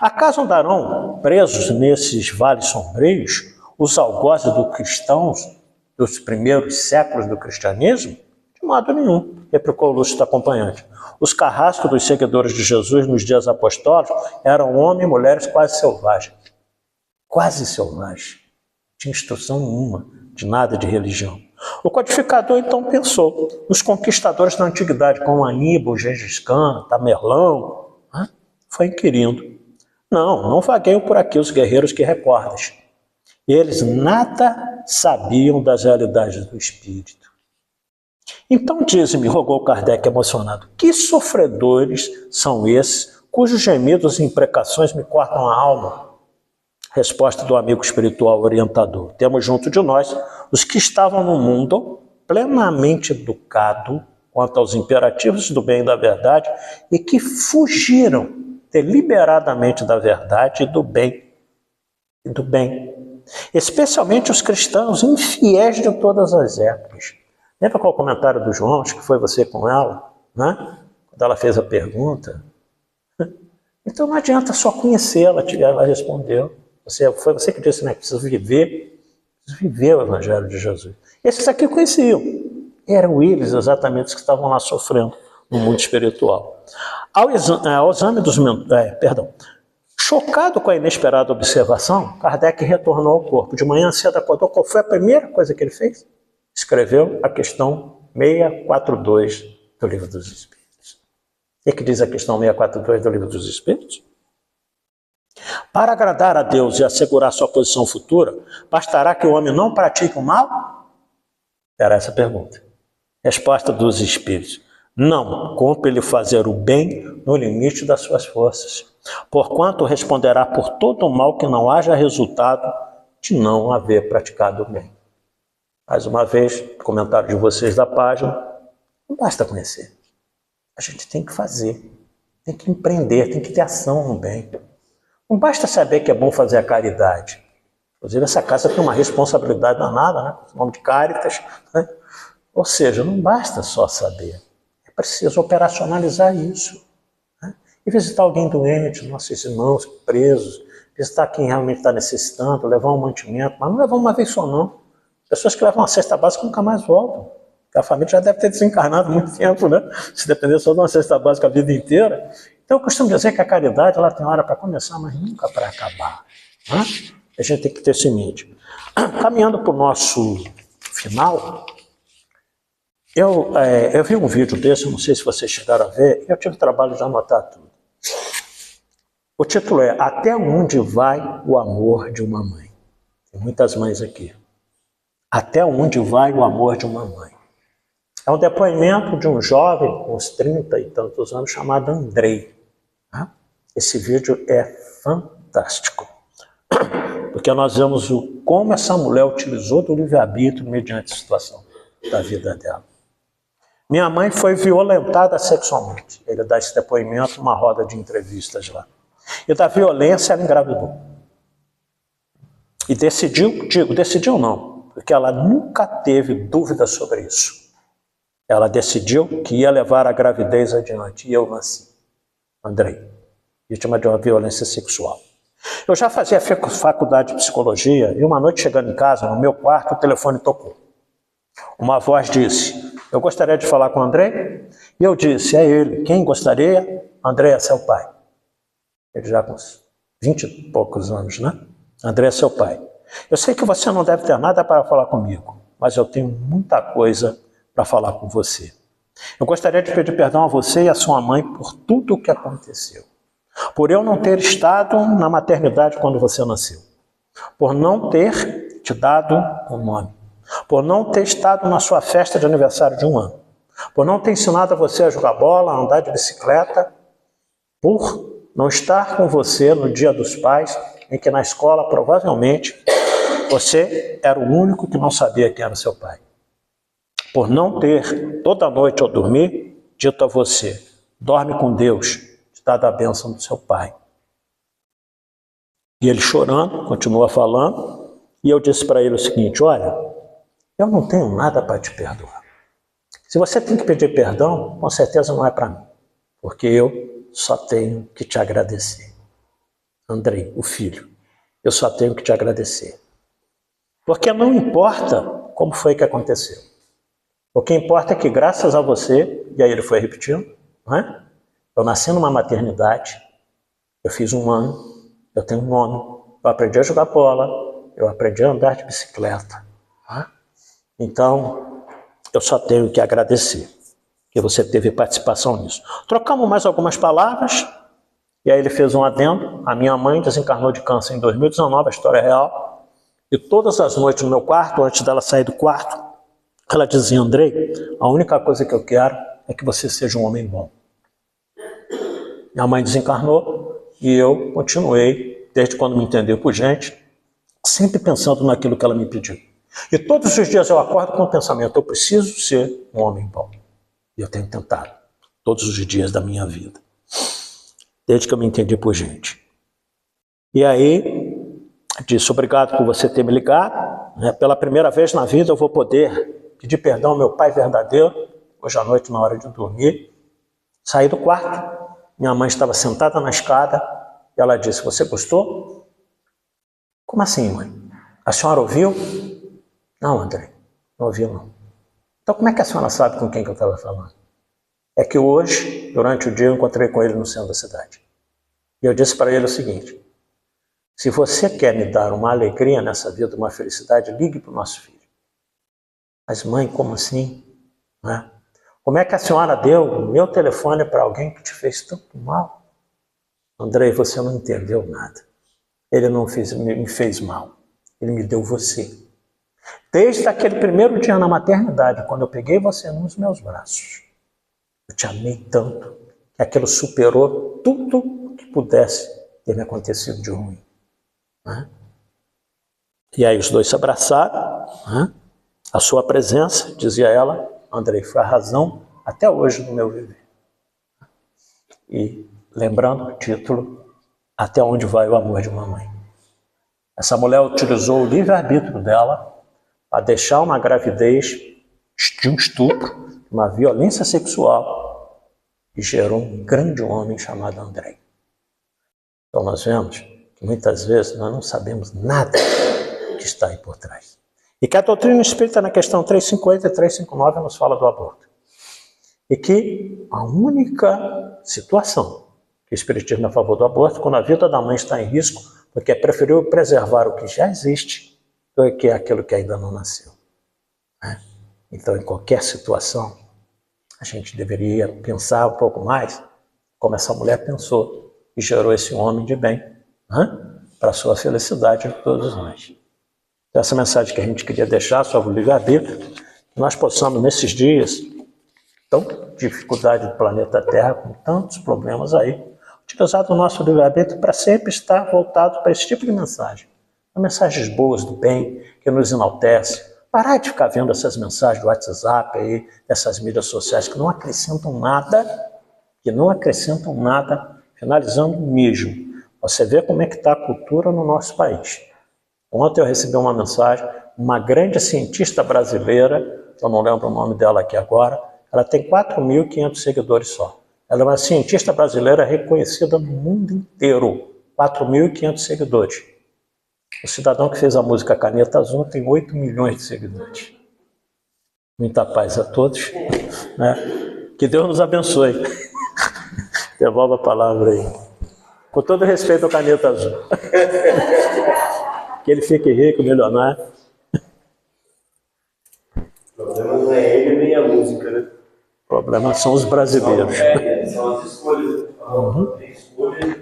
Acaso andarão presos nesses vales sombrios os algozes dos cristãos dos primeiros séculos do cristianismo? De modo nenhum, replicou o lúcido acompanhante. Os carrascos dos seguidores de Jesus nos dias apostólicos eram homens e mulheres quase selvagens. Quase selvagens. Não tinha instrução nenhuma de nada de religião. O codificador então pensou nos conquistadores da antiguidade, como Aníbal, Gengis Khan, Tamerlão. Foi inquirindo. Não vagueiam por aqui os guerreiros que recordas. Eles nada sabiam das realidades do espírito. Então dize-me, rogou Kardec emocionado, que sofredores são esses cujos gemidos e imprecações me cortam a alma? Resposta do amigo espiritual orientador. Temos junto de nós os que estavam no mundo plenamente educado quanto aos imperativos do bem e da verdade e que fugiram deliberadamente da verdade e do bem. Especialmente os cristãos infiéis de todas as épocas. Lembra qual o comentário do João, acho que foi você com ela, né? Quando ela fez a pergunta? Então não adianta só conhecê-la, ela respondeu. Foi você que disse, né? Preciso viver o Evangelho de Jesus. Esses aqui conheciam. Eram eles exatamente os que estavam lá sofrendo no mundo espiritual. Ao exame dos... Chocado com a inesperada observação, Kardec retornou ao corpo. De manhã cedo acordou. Qual foi a primeira coisa que ele fez? Escreveu a questão 642 do Livro dos Espíritos. O que diz a questão 642 do Livro dos Espíritos? Para agradar a Deus e assegurar sua posição futura, bastará que o homem não pratique o mal? Era essa a pergunta. Resposta dos Espíritos. Não, compele fazer o bem no limite das suas forças, porquanto responderá por todo o mal que não haja resultado de não haver praticado o bem. Mais uma vez, comentário de vocês da página, não basta conhecer. A gente tem que fazer, tem que empreender, tem que ter ação no bem. Não basta saber que é bom fazer a caridade. Inclusive, essa casa tem uma responsabilidade danada, né? O nome de Caritas, né? Ou seja, não basta só saber. É preciso operacionalizar isso. Né? E visitar alguém doente, nossos irmãos presos, visitar quem realmente está necessitando, levar um mantimento, mas não levar uma vez só, não. Pessoas que levam uma cesta básica nunca mais voltam. A família já deve ter desencarnado há muito tempo, né? Se depender só de uma cesta básica a vida inteira. Então eu costumo dizer que a caridade ela tem hora para começar, mas nunca para acabar. Né? A gente tem que ter esse mente. Caminhando para o nosso final, eu vi um vídeo desse, não sei se vocês chegaram a ver, e eu tive o trabalho de anotar tudo. O título é Até onde vai o amor de uma mãe? Tem muitas mães aqui. Até onde vai o amor de uma mãe? É um depoimento de um jovem com uns 30 e tantos anos chamado Andrei. Esse vídeo é fantástico, porque nós vemos como essa mulher utilizou do livre-arbítrio mediante a situação da vida dela. Minha mãe foi violentada sexualmente. Ele dá esse depoimento numa roda de entrevistas lá. E da violência ela engravidou. E decidiu não, porque ela nunca teve dúvida sobre isso. Ela decidiu que ia levar a gravidez adiante. E eu nasci. Andrei, vítima de uma violência sexual. Eu já fazia faculdade de psicologia e uma noite chegando em casa, no meu quarto, o telefone tocou. Uma voz disse, eu gostaria de falar com o Andrei? E eu disse, é ele. Quem gostaria? Andrei é seu pai. Ele já com uns 20 e poucos anos, né? Andrei é seu pai. Eu sei que você não deve ter nada para falar comigo, mas eu tenho muita coisa para falar com você. Eu gostaria de pedir perdão a você e a sua mãe por tudo o que aconteceu. Por eu não ter estado na maternidade quando você nasceu. Por não ter te dado um nome. Por não ter estado na sua festa de aniversário de 1 ano. Por não ter ensinado a você a jogar bola, a andar de bicicleta. Por não estar com você no Dia dos Pais, em que na escola provavelmente você era o único que não sabia quem era seu pai. Por não ter, toda noite ao dormir, dito a você, dorme com Deus, te dado a bênção do seu pai. E ele chorando, continua falando, e eu disse para ele o seguinte, olha, eu não tenho nada para te perdoar. Se você tem que pedir perdão, com certeza não é para mim, porque eu só tenho que te agradecer. Andrei, o filho, eu só tenho que te agradecer. Porque não importa como foi que aconteceu. O que importa é que graças a você, e aí ele foi repetindo, não é? Eu nasci numa maternidade, eu fiz 1 ano, eu tenho um nome, eu aprendi a jogar bola, eu aprendi a andar de bicicleta. Não é? Então, eu só tenho que agradecer que você teve participação nisso. Trocamos mais algumas palavras, e aí ele fez um adendo. A minha mãe desencarnou de câncer em 2019, a história é real, e todas as noites no meu quarto, antes dela sair do quarto, ela dizia: Andrei, a única coisa que eu quero é que você seja um homem bom. Minha mãe desencarnou e eu continuei, desde quando me entendeu por gente, sempre pensando naquilo que ela me pediu. E todos os dias eu acordo com o pensamento: eu preciso ser um homem bom. E eu tenho tentado, todos os dias da minha vida, desde que eu me entendi por gente. E aí, disse: obrigado por você ter me ligado. Pela primeira vez na vida eu vou poder pedir perdão ao meu pai verdadeiro, hoje à noite, na hora de dormir. Saí do quarto, minha mãe estava sentada na escada, e ela disse: você gostou? Como assim, mãe? A senhora ouviu? Não, André, não ouviu não. Então como é que a senhora sabe com quem que eu estava falando? É que hoje, durante o dia, eu encontrei com ele no centro da cidade. E eu disse para ele o seguinte: se você quer me dar uma alegria nessa vida, uma felicidade, ligue para o nosso filho. Mas mãe, como assim? Né? Como é que a senhora deu o meu telefone para alguém que te fez tanto mal? André, você não entendeu nada. Ele não me fez mal. Ele me deu você. Desde aquele primeiro dia na maternidade, quando eu peguei você nos meus braços, eu te amei tanto que aquilo superou tudo que pudesse ter me acontecido de ruim. Né? E aí os dois se abraçaram. Né? A sua presença, dizia ela, Andrei, foi a razão até hoje do meu viver. E lembrando o título, Até Onde Vai o Amor de uma Mãe. Essa mulher utilizou o livre-arbítrio dela para deixar uma gravidez de um estupro, uma violência sexual, e gerou um grande homem chamado Andrei. Então nós vemos que muitas vezes nós não sabemos nada que está aí por trás. E que a doutrina espírita na questão 358 e 359 nos fala do aborto. E que a única situação que o espiritismo é a favor do aborto, quando a vida da mãe está em risco, porque é preferível preservar o que já existe do que aquilo que ainda não nasceu. Então, em qualquer situação, a gente deveria pensar um pouco mais como essa mulher pensou e gerou esse homem de bem, para a sua felicidade de todos nós. Então, essa mensagem que a gente queria deixar sobre o livre-arbítrio, que nós possamos, nesses dias, tão dificuldade do planeta Terra, com tantos problemas aí, utilizar o nosso livre-arbítrio para sempre estar voltado para esse tipo de mensagem. Mensagens boas do bem, que nos enaltece. Parar de ficar vendo essas mensagens do WhatsApp aí, essas mídias sociais que não acrescentam nada, finalizando mesmo. Você vê como é que está a cultura no nosso país. Ontem eu recebi uma mensagem, uma grande cientista brasileira, eu não lembro o nome dela aqui agora, ela tem 4.500 seguidores só. Ela é uma cientista brasileira reconhecida no mundo inteiro, 4.500 seguidores. O cidadão que fez a música Caneta Azul tem 8 milhões de seguidores. Muita paz a todos. Né? Que Deus nos abençoe. Devolva a palavra aí. Com todo respeito ao Caneta Azul. Que ele fique rico, milionário. O problema não é ele nem a música, né? O problema são os brasileiros. São as escolhas. Tem escolhas.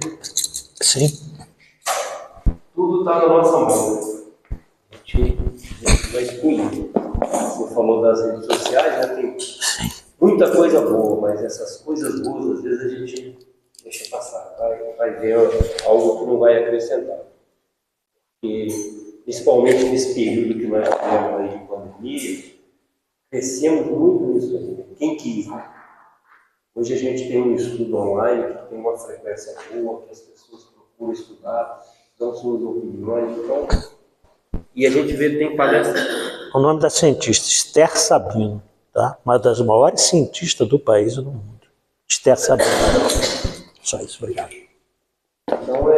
Sim. Tudo está na nossa mão. A gente vai escolher. Você falou das redes sociais, né? Tem muita coisa boa, mas essas coisas boas, às vezes a gente deixa passar. Vai ver algo que não vai acrescentar. E, principalmente nesse período que nós tivemos aí de pandemia, crescemos muito nisso aí. Quem quis, né? Hoje a gente tem um estudo online que tem uma frequência boa, que as pessoas procuram estudar, dão suas opiniões, então, e a gente vê que tem palestra. O nome da cientista, Esther Sabino, tá? Uma das maiores cientistas do país e do mundo. Esther Sabino. Só isso, obrigado. Então,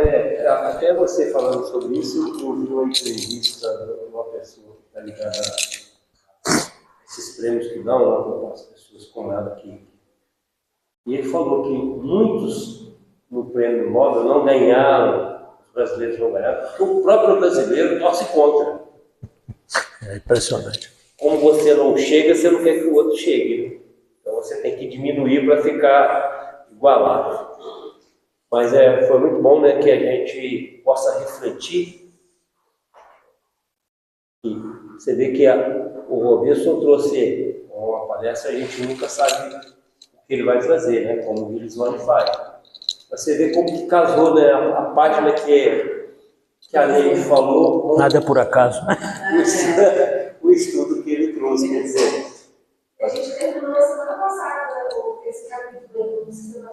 até você falando sobre isso, eu vi uma entrevista de uma pessoa que está ligada a esses prêmios que dão, as pessoas como ela aqui. E ele falou que muitos no prêmio Nobel não ganharam, os brasileiros não ganharam, porque o próprio brasileiro torce contra. É impressionante. como você não chega, você não quer que o outro chegue, né? Então você tem que diminuir para ficar igualado. Mas foi muito bom, né, que a gente possa refletir. E você vê que o Robinson trouxe uma palestra, a gente nunca sabe o que ele vai trazer, né, como o Wilson faz. Você vê como que casou, né, a página que a Lei falou. Nada é por acaso. O estudo que ele trouxe, quer dizer. A gente terminou a semana passada esse capítulo do sistema.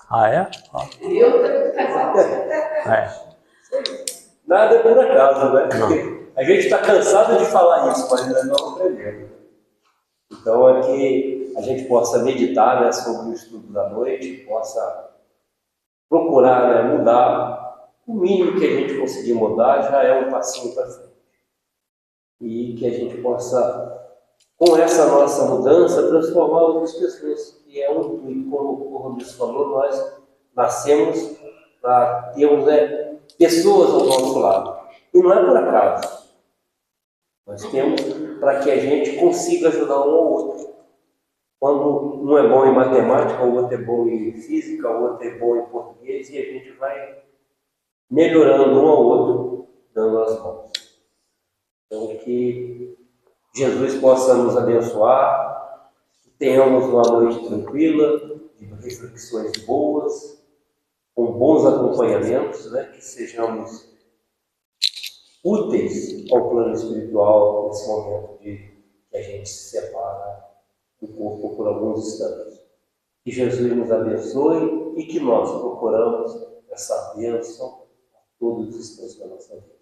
Ah, é? Ó. Eu tô casada. É. Nada é por acaso, né? Não. A gente está cansado de falar isso, mas ainda não aprendemos. Então é que a gente possa meditar, né, sobre o estudo da noite, possa procurar, né, mudar. O mínimo que a gente conseguir mudar já é um passinho para frente. E que a gente possa, com essa nossa mudança, transformar outras pessoas, que é um intuito, como o Rodrigo falou, nós nascemos para termos pessoas ao nosso lado. E não é por acaso. Nós temos para que a gente consiga ajudar um ao outro. Quando um é bom em matemática, o outro é bom em física, o outro é bom em português, e a gente vai melhorando um ao outro, dando as mãos. Então, que Jesus possa nos abençoar, que tenhamos uma noite tranquila, de reflexões boas, com bons acompanhamentos, né? Que sejamos úteis ao plano espiritual nesse momento que a gente se separa do corpo por alguns instantes. Que Jesus nos abençoe e que nós procuramos essa bênção a todos os instantes da nossa vida.